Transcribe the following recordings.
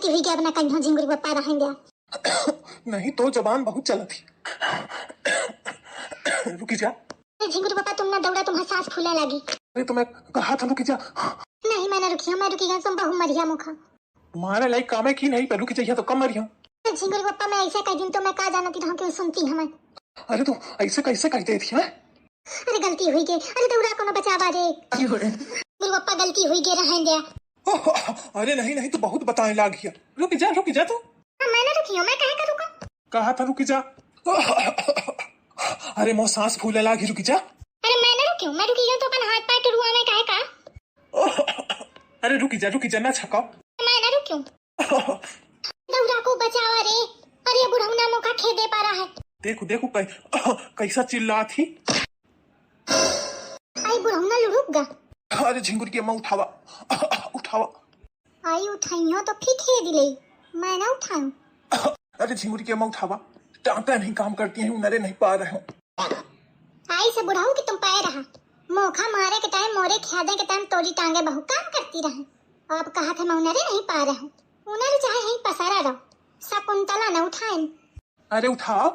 गलती हुई गया, अपना कहीं झिंगुर पप्पा रहेंगे। नहीं तो जबान बहुत चला थी। रुकी जा। झिंगुर पप्पा तुम ना दौड़ा, तुम्हारा सांस फूलने लगी। अरे तो मैं कहा था रुकी जा। नहीं मैं रुकी गया, तुम बहु मरिया मुखा। तुम्हारे लाइक काम है की नहीं, पर रुकी चाहिए तो कम मरिया। झिंगुर पप्पा मैं ऐसे कह दिन तो मैं कहा जानती रहूं कि सुनती हमें। अरे तो ऐसे कैसे कहते थी मैं? अरे गलती हुई गे, अरे दौड़ा को ना बचावा रे। झिंगुर पप्पा गलती हुई गे, रहेंगे। अरे नहीं नहीं तो बहुत बताने लग गया। रुक जा तू। मैं ना रुकी हूं, मैं कहे का रुका? कहा था रुकी जा। अरे मो सांस फूलने लगी, रुकी जा। अरे मैं ना रुकी हूं, मैं रुकी हूं तो अपन हाथ पैर टुरुआ में कहे का? अरे रुकी जा ना छकाओ। मैं ना रुकी हूं। दौड़ा को बचावा रे। अरे बुढ़ौना मुखा खेदे पा रहा है। देखो कैसा चिल्ला थी। आई बुढ़ौना रुक गा। अरे झिंगुर की अम्मा उठावा। आई उठाई हो तो फिर खेद ले, मैं ना उठाऊं। अरे झिंगुर की अम्मा उठावा, टांका नहीं काम करती है, नरे नहीं पा रहे हो। आई से बुढ़ाऊ कि तुम पाए रहा, मोखा मारे के टाइम मोरे ख्यादे के टाइम तोरी टांगे बहु काम करती रहे। अब कहा था मैं नरे नहीं पा रहा हूँ, उन्हें चाहे यहीं पसारा रहो, शकुंतला न उठाए। अरे उठाओ।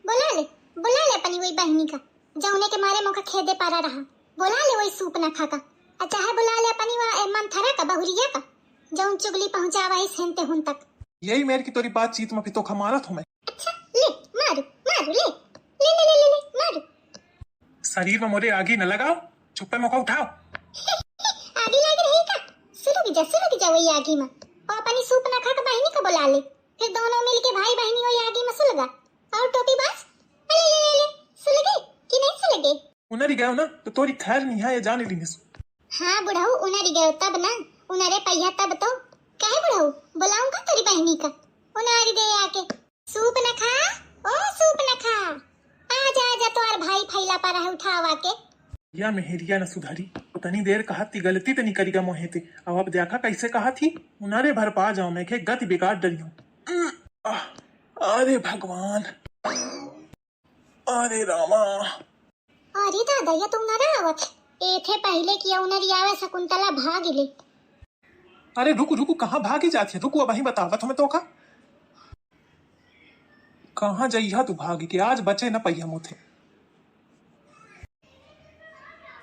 बुला ले अपनी वही बहनी का, जौने के मारे मोखा खेदे पारा रहा। बुला ले वही सूप न खा का, चाहे बुला ले अपनी वह मंथरा का बहुरिया का, जौन चुगली पहुंचावा इस हेंते हुन तक। यही मेरे की तोरी बातचीत में तो खमारा था मैं। अच्छा ले मारू ले मारू। शरीर में मोरे आगी न लगाओ, चुप्पे मौका उठाओ। आगी लगी रही का? शुरू की जा वही आगी में, और अपनी सूप न खा के बहनी को बुला ले, फिर दोनों मिलके भाई बहनी वही आगी में सुलगा। और टोपी बाज ले सुलगे कि नहीं सुलगे? उनरी गयो ना तो तोरी खैर नहीं है, ये जाने ली। हाँ बुढ़ाऊ उनरी गयो तब ना, उनरे पहिया तब तो कहे बुढ़ाऊ बुलाऊंगा तेरी बहनी का, उनारी दे आके। सूप न खा, ओ सूप न खा, आजा तो और भाई फैला पा रहा है उठावा के। या मेहरिया न सुधारी, उतनी देर कहा थी गलती तो नहीं करीगा मोहे थे, अब देखा कैसे कहा थी, उनारे भर पा जाओ मैं के गति बिगाड़ डरी हूँ। अरे भगवान, अरे रामा। अरे दादा या तुम ना आवत ए थे पहले किया उनरी आवे शकुंतला भाग ले। अरे रुको कहाँ भागी जाती है, रुको अब वही बतावा तुम्हें तो का। कहाँ जाइया तू भागी के, आज बचे न पहिया मुथे।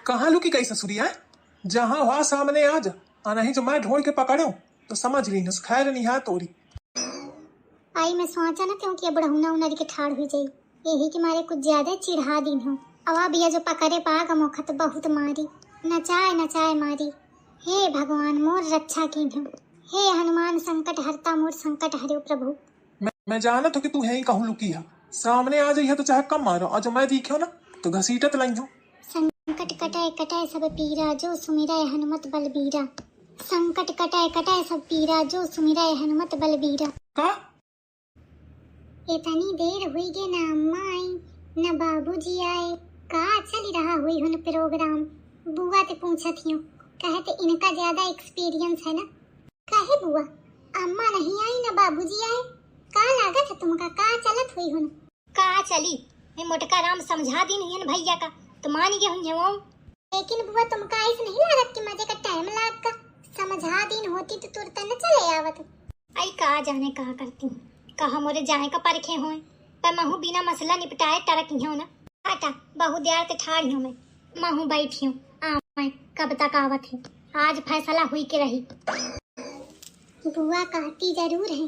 कहाँ लुकी गई ससुरिया, जहाँ हुआ सामने आ जा, नहीं जो मैं ढोल के पकड़ो तो समझ ली न खैर नहीं है तोरी। आई मैं सोचा ना क्योंकि अब बढ़ूना उनरी के ठाड़ हुई जाई, यही के मारे कुछ ज्यादा चिढ़ा दिन हो। अवा भैया जो पकड़े पागा मोखा तो बहुत मारी, नचाए मारी। हे भगवान मोर रक्षा कीन्हो, हे हनुमान संकट हरता मोर संकट हरियो प्रभु। मैं जानत हो कि तू यहीं कहूँ लुकी है, सामने आ जाइए तो चाहे कम मारो, और जो मैं दिखो ना तो घसीटत लाई हूँ। संकट कटाए सब पीरा, जो सुमिरा हनुमत बलबीरा। संकट कटाए सब पीरा, जो सुमिरा हनुमत बलबीरा। का इतनी देर हुई गे ना अम्मा आई न बाबूजी आए, का चल रहा हुई हुन प्रोग्राम। बुआ ते पूछत हियो, कहते इनका ज्यादा एक्सपीरियंस है ना। कहे बुआ अम्मा नहीं आई न बाबूजी आए, का लागत है तुमका, का चलत हुई हुन? का चली मैं मोटका राम समझा दी नहीं भैया का तो मान गए हुन वो। लेकिन बुआ तुमका ऐसे नहीं लागत कि मजे का टाइम लाग का, समझा दिन होती तो तुरंत न चले आवत। आई का जाने कहा करती हूँ, कहा मोरे जाने का परखे होए, पर महू बिना मसला निपटाए टरक ही हो ना। हटा बहुत देर ते ठाड़ी हूँ मैं, महू बैठी हूँ मैं कब तक आवत है, आज फैसला हुई के रही। बुआ कहती जरूर है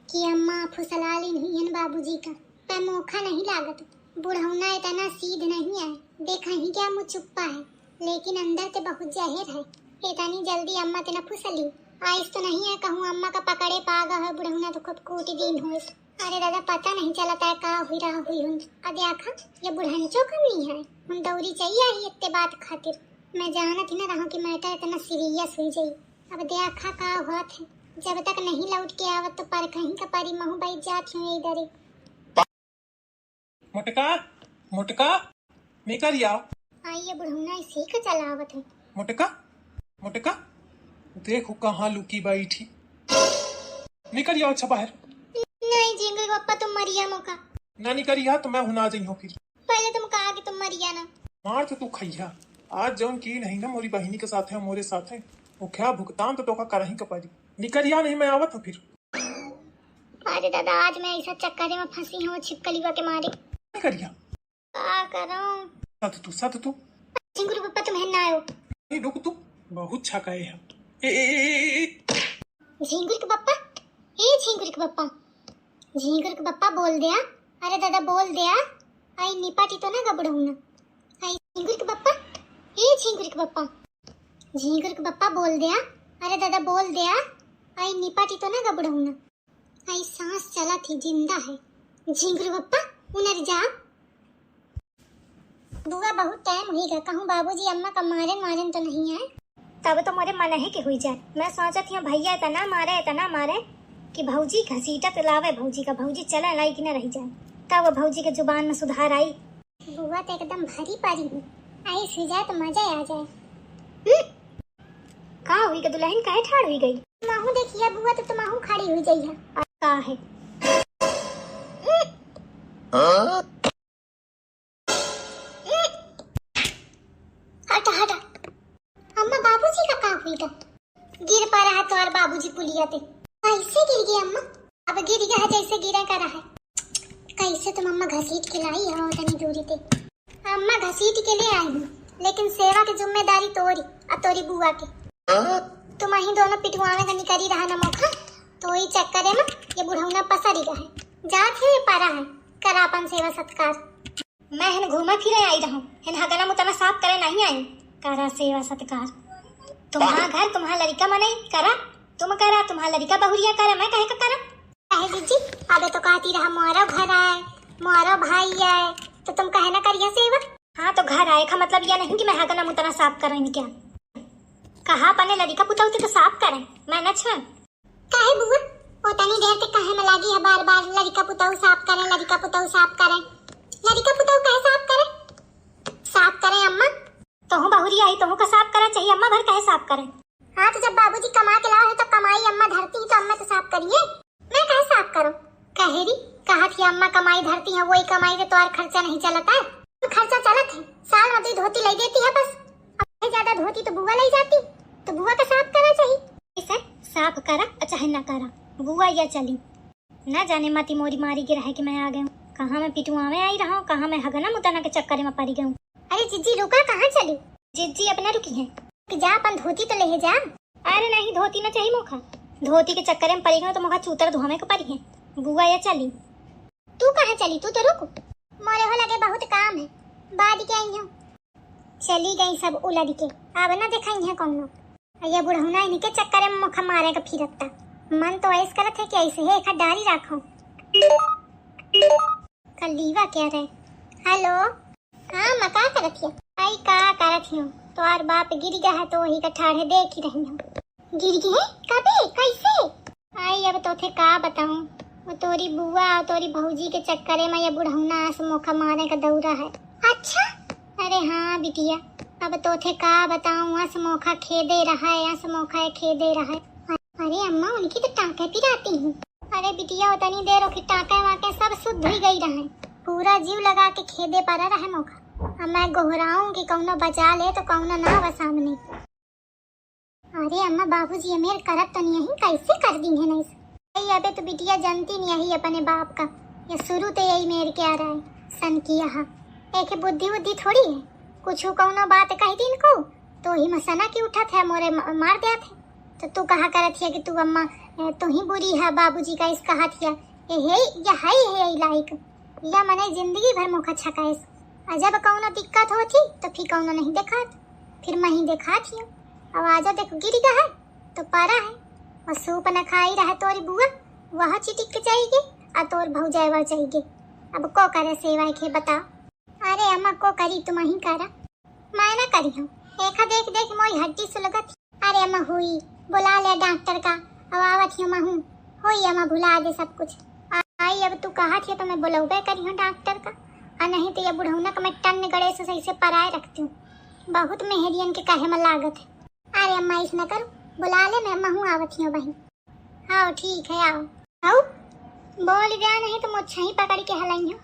कि अम्मा फुसला ली नहीं है बाबूजी का, पर मौका नहीं लागत। बुढ़ौना इतना सीध नहीं है, देखा ही क्या मुँह चुप्पा है, लेकिन अंदर ते बहुत जहर है। इतनी जल्दी अम्मा ते न फुसली, आइस तो नहीं है कहूँ अम्मा का पकड़े पागा है बुढ़ौना तो खूब कूटी दिन हुई। अरे दादा पता नहीं चलता है का हुई रहा हुई हूँ। अरे आखा ये बुढ़ानी चौकम नहीं है, हम दौरी चाहिए ही इतने बात खातिर। मैं जानत ही ना रहा कि मैटर इतना सीरियस हुई जाई। अब देखा का हुआ थे, जब तक नहीं लौट के आवत तो पर कहीं का परी महू बैठ जात हूँ इधर। मोटका निकल आओ। आइए बुढ़ौना इसी का चलावत है। मोटका देखो कहाँ लुकी बैठी, निकल आओ अच्छा बाहर। नहीं जिंगल पापा तुम मरिया मौका ना निकलिया तो मैं हुना जाइयो, फिर पहले तुम कहा कि तुम मरिया ना। मार तो तू खैया, आज जौन की नहीं ना मोरी बहिनी के साथ है मोरे साथ है, वो क्या भुगतान तो टोका कर ही कपारी। निकरिया नहीं, मैं आवत हूँ फिर। अरे दादा आज मैं ऐसा चक्कर में फंसी हूँ छिपकलीवा के मारे। निकरिया क्या करूं? सत तू झिंगुर पप्पा तुम्हें ना आयो। ए रुक तू, बहुत छकाए हैं। ए झिंगुर के पप्पा, ए झिंगुर के पप्पा, झिंगुर के पप्पा बोल दिया। अरे दादा बोल दिया। आई निपाटी तो ना गबड़ हूं ना। आई झिंगुर के पप्पा, ए झिंगुर के पप्पा, झिंगुर के पप्पा बोल दिया। अरे दादा बोल दिया। आई निपाटी तो ना गबड़ हूं ना। आई सांस चला थी, जिंदा है। झिंगुर पप्पा उनर जा। बुआ बहुत टाइम हुई गा, कहूं बाबूजी अम्मा का मारन तो नहीं है। तब तो मोरे मन है कि हुई जाए। मैं सोचत थी भैया तना मारे कि भौजी घसीटा तो लावे भौजी का, भौजी चला लाई कि न रह जाए। तब वो भौजी के जुबान में सुधार आई। बुआ तो एकदम भारी पारी हूँ, आई सी जाए तो मजा आ जाए। कहाँ हुई का दुल्हन, काहे ठाड़ हुई गई? माहू देखिए बुआ तो माहू खड़ी हुई गई है। का है हटा अम्मा, बाबूजी का का हुई था? गिर पा रहा तो और बाबूजी पुलिया थे। कैसे गिर गई अम्मा? अब गिर गया है जैसे गिरा कर रहा है। कैसे तुम अम्मा घसीट के लाई हो तनी दूरी थे? अम्मा घसीट के लिए आई हूँ, लेकिन सेवा की जिम्मेदारी तोरी बुआ के। तुम ही दोनों पिटवाने का निकली रहा ना मौका, तो ही चक्कर है ना ये बुढ़ौना पसरी रहा है। जात है पारा है करापन सेवा सत्कार। मैं हन घूमा फिरे आई रहूं, हन हगना मुतना साफ करे नहीं आई। करा सेवा सत्कार, तुम्हारा घर तुम्हारा लड़का मनाई करा, तुम करा तुम्हारा लड़का बहुरिया करा, मैं कहे का करा? कहे दीदी अबे तो कहती रहा मोरा घर आए, मोरा भाई आए, तो तुम कहे ना करिए सेवा। हाँ तो घर आए का मतलब यह नहीं कि मैं हगना मुतना साफ करें क्या? कहा अपने लड़का पुतौती तो साफ करें, मैं न छन। काहे बुआ उतनी देर तक कहे में लगी है बार लड़का पुतौ साफ करें, लड़का पुतौ साफ करें। लड़का पुतौ कहे साफ करें? साफ करें अम्मा, तोहू बहुरी आई तोहू का साफ करा चाहिए, अम्मा भर कहे साफ करें। हाँ तो जब बाबूजी कमा के लाओ है तो कमाई अम्मा धरती तो अम्मा तो साफ करिए, मैं कहे साफ करो? कहेरी कहा थी अम्मा कमाई धरती है, वही कमाई से तो और खर्चा नहीं चलता है। तो खर्चा चलत है, साल में 2 धोती ले देती है बस, अब ज्यादा धोती तो बुआ ले जाती, तो बुआ का साफ करना चाहिए। सर साफ करा चाहे न करा, बुआ या चली न जाने मती मोरी मारी गिरा है कि मैं आ गई हूँ। कहाँ मैं पिटुआ में आई रहा हूँ, कहाँ मैं हगना मुतना के चक्कर में पड़ी गई हूँ। अरे जिज्जी रुका, कहाँ चली? जिज्जी अपना रुकी है कि जा अपन धोती तो ले जा। अरे नहीं धोती न चाहिए मोखा, धोती के चक्कर में पड़ी गई तो मोखा चूतर धोमे को पड़ी है। बुआ या चली, तू कहाँ चली? तू तो रुक, मोरे हो लगे बहुत काम है, बाद के आई हूँ। चली गई सब उलट के, अब न दिखाई है कौन लोग। ये बुढ़ौना इनके चक्कर में मुखा मारे का फिरता। मन तो ऐसे करत है कि ऐसे है एक डाली रखो। कलीवा क्या रहे? हेलो हाँ मैं का करत है? आई का करत हूँ तो और बाप गिर गया है तो वही का ठाढ़े देख ही रही हूँ। गिर गए कभी कैसे? आई अब तो थे का बताऊँ, वो तोरी बुआ और तोरी भौजी के चक्कर में ये बुढ़ौना आस मोखा मारे का दौरा है। अच्छा अरे हाँ बिटिया, अब तो थे का बताऊं, आस मोखा खेदे रहा है, आस मोखा खेदे रहा है। अरे अम्मा उनकी तो टाँके पिराती हूँ। अरे बिटिया उतनी देर हो टाँके वाके सब शुद्ध ही गई रहे, पूरा जीव लगा के खेदे पड़ा रहे मोखा। अब मैं गोहराऊं कि कौनो बचा ले तो कौनो ना व सामने। अरे अम्मा बाबूजी मेरे करत तो नहीं, कैसे कर दी है नहीं? अबे तो बिटिया जानती नहीं यही अपने बाप का, ये शुरू तो यही मेरे के आ रहा है सन की। यहाँ एक बुद्धि बुद्धि थोड़ी है, कुछ कौनो बात कही दिन को तो ही मसना की उठा थे मोरे मार दिया थे। तो तू कहा करत है कि तू अम्मा तू ही बुरी है, बाबूजी का इस कहा थिया ये लाइक या मने जिंदगी भर मुखा छकाए। जब कौनो दिक्कत होती तो फिर कौनो नहीं देखा, फिर मैं ही देखा थी। अब आजा देखो गिर गया है तो पारा है, और सूप न खाई रहा तोरी बुआ वह चिटिक के जाएगी और तोर भौजाई जाएगी। अब को करे सेवा के बताओ? अरे अम्मा को करी तुम ही करा, मैं ना करी हूँ। देखा देख देख मोई हड्डी सुलगत। अरे अम्मा हुई बुला ले डॉक्टर का, अब आवत हूँ मैं हूँ हुई अम्मा भुला दे सब कुछ। आई अब तू कहा थी तो मैं बुलाऊबे करी हूँ डॉक्टर का, और नहीं तो ये बुढ़ौना का मैं टन गड़े से सही से पराए रखती हूँ। बहुत मेहरियन के कहे में लागत है। अरे अम्मा इस न करो, बुला ले मैं अम्मा हूँ आवत हूँ बहन। आओ ठीक है आओ आओ, बोल गया नहीं तो मुझे ही पकड़ के हलाई हूँ।